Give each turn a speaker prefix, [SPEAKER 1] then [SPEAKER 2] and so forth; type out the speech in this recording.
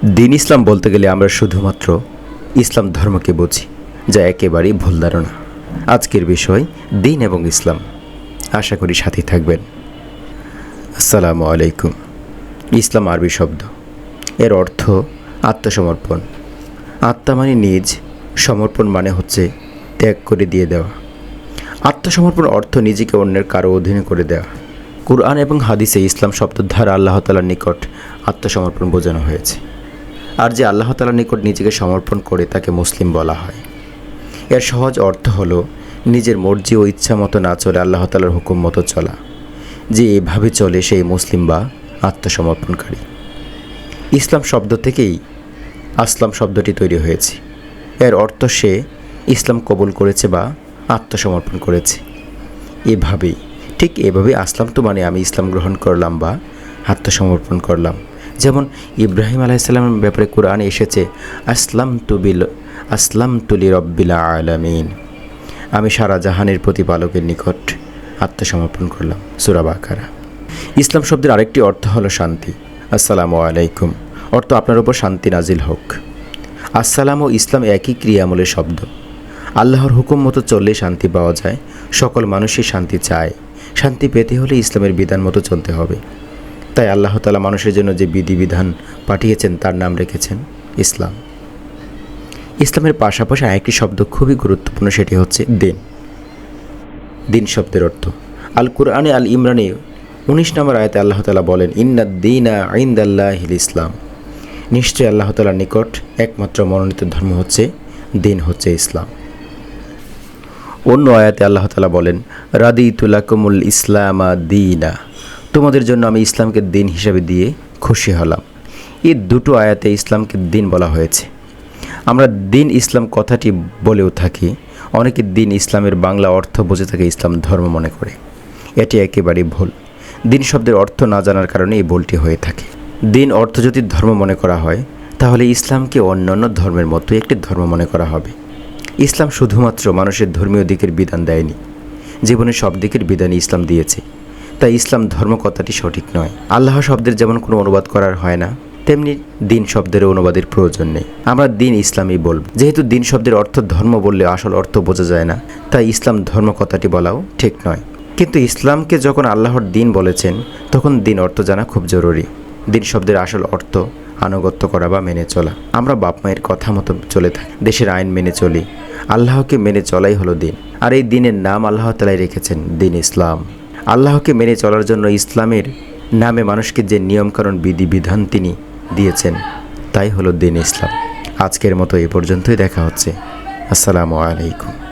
[SPEAKER 1] দিন ইসলাম বলতে গেলে আমরা শুধুমাত্র ইসলাম ধর্মকে বুঝি, যা একেবারেই ভুল ধারণা। আজকের বিষয় দিন এবং ইসলাম। আশা করি সাথে থাকবেন। আসসালামু আলাইকুম। ইসলাম আরবি শব্দ, এর অর্থ আত্মসমর্পণ। আত্মা মানে নিজ, সমর্পণ মানে হচ্ছে ত্যাগ করে দিয়ে দেওয়া। আত্মসমর্পণ অর্থ নিজেকে অন্যের কারো অধীনে করে দেওয়া। কুরআন এবং হাদিসে ইসলাম শব্দের দ্বারা আল্লাহ তাআলার নিকট আত্মসমর্পণ বোঝানো হয়েছে। আর যে আল্লাহ তাআলার নিকট নিজেকে সমর্পণ করে তাকে মুসলিম বলা হয়। এর সহজ অর্থ হলো নিজের মর্জি ও ইচ্ছা মতো না চলে আল্লাহ তাআলার হুকুম মতো চলা। যে এভাবে চলে সেই মুসলিম বা আত্মসমর্পণকারী। ইসলাম শব্দ থেকেই আসলাম শব্দটি তৈরি হয়েছে। এর অর্থ সে ইসলাম কবুল করেছে বা আত্মসমর্পণ করেছে। ঠিক এভাবেই আসলাম তো মানে আমি ইসলাম গ্রহণ করলাম বা আত্মসমর্পণ করলাম। যেমন ইব্রাহিম আলাইহিসসালামের ব্যাপারে কোরআনে এসেছে আসলাম তুলি রব্বিল আলামিন, আমি সারা জাহানের প্রতিপালকের নিকট আত্মসমর্পণ করলাম। সূরা বাকারা। ইসলাম শব্দের আরেকটি অর্থ হলো শান্তি। আসসালামু আলাইকুম অর্থ আপনার উপর শান্তি নাজিল হোক। আসসালাম ও ইসলাম একই ক্রিয়ামূলের শব্দ। আল্লাহর হুকুম মতো চললে শান্তি পাওয়া যায়। সকল মানুষই শান্তি চায়। শান্তি পেতে হলে ইসলামের বিধান মতো চলতে হবে। তাই আল্লাহ তাআলা মানুষের জন্য যে বিধিবিধান পাঠিয়েছেন তার নাম রেখেছেন ইসলাম। ইসলামের পাশাপাশি আরেকটি শব্দ খুবই গুরুত্বপূর্ণ, সেটি হচ্ছে দিন। দিন শব্দের অর্থ আল কুরআনে আল ইমরানে 19 নম্বর আয়াতে আল্লাহ তাআলা বলেন, ইন্নাদ-দীনা ইনদাল্লাহিল ইসলাম, নিশ্চয়ই আল্লাহ তাআলার নিকট একমাত্র মনোনীত ধর্ম হচ্ছে দিন, হচ্ছে ইসলাম। অন্য আয়াতে আল্লাহ তাআলা বলেন, রাদিতু লাকুমুল ইসলামা দীনা, তোমাদের জন্য আমি ইসলামকে দিন হিসাবে দিয়ে খুশি হলাম। এই দুটো আয়াতে ইসলামকে দিন বলা হয়েছে। আমরা দিন ইসলাম কথাটি বলেও থাকি। অনেকে দিন ইসলামের বাংলা অর্থ বুঝে থাকে ইসলাম ধর্ম মনে করে। এটি একেবারেই ভুল। দিন শব্দের অর্থ না জানার কারণে এই ভুলটি হয়ে থাকে। দিন অর্থ যদি ধর্ম মনে করা হয় তাহলে ইসলামকে অন্যান্য ধর্মের মতোই একটি ধর্ম মনে করা হবে। ইসলাম শুধুমাত্র মানুষের ধর্মীয় দিকের বিধান দেয়নি, জীবনের সব দিকের বিধানই ইসলাম দিয়েছে। তাই ইসলাম ধর্ম কথাটি সঠিক নয়। আল্লাহ শব্দের যেমন কোনো অনুবাদ করার হয় না, তেমনি দিন শব্দের অনুবাদের প্রয়োজন নেই। আমরা দিন ইসলামই বলব। যেহেতু দিন শব্দের অর্থ ধর্ম বললে আসল অর্থ বোঝা যায় না, তাই ইসলাম ধর্ম কথাটি বলাও ঠিক নয়। কিন্তু ইসলামকে যখন আল্লাহর দিন বলেছেন তখন দিন অর্থ জানা খুব জরুরি। দিন শব্দের আসল অর্থ আনুগত্য করা বা মেনে চলা। আমরা বাপ মায়ের কথা মতো চলে থাকি, দেশের আইন মেনে চলি, আল্লাহকে মেনে চলাই হলো দিন। আর এই দিনের নাম আল্লাহ তাআলাই রেখেছেন দিন ইসলাম। আল্লাহকে মেনে চলার জন্য ইসলামের নামে মানুষকে যে নিয়মকানুন বিধিবিধান তিনি দিয়েছেন তাই হলো দিন ইসলাম। আজকের মতো এ পর্যন্তই। দেখা হচ্ছে। আসসালামু আলাইকুম।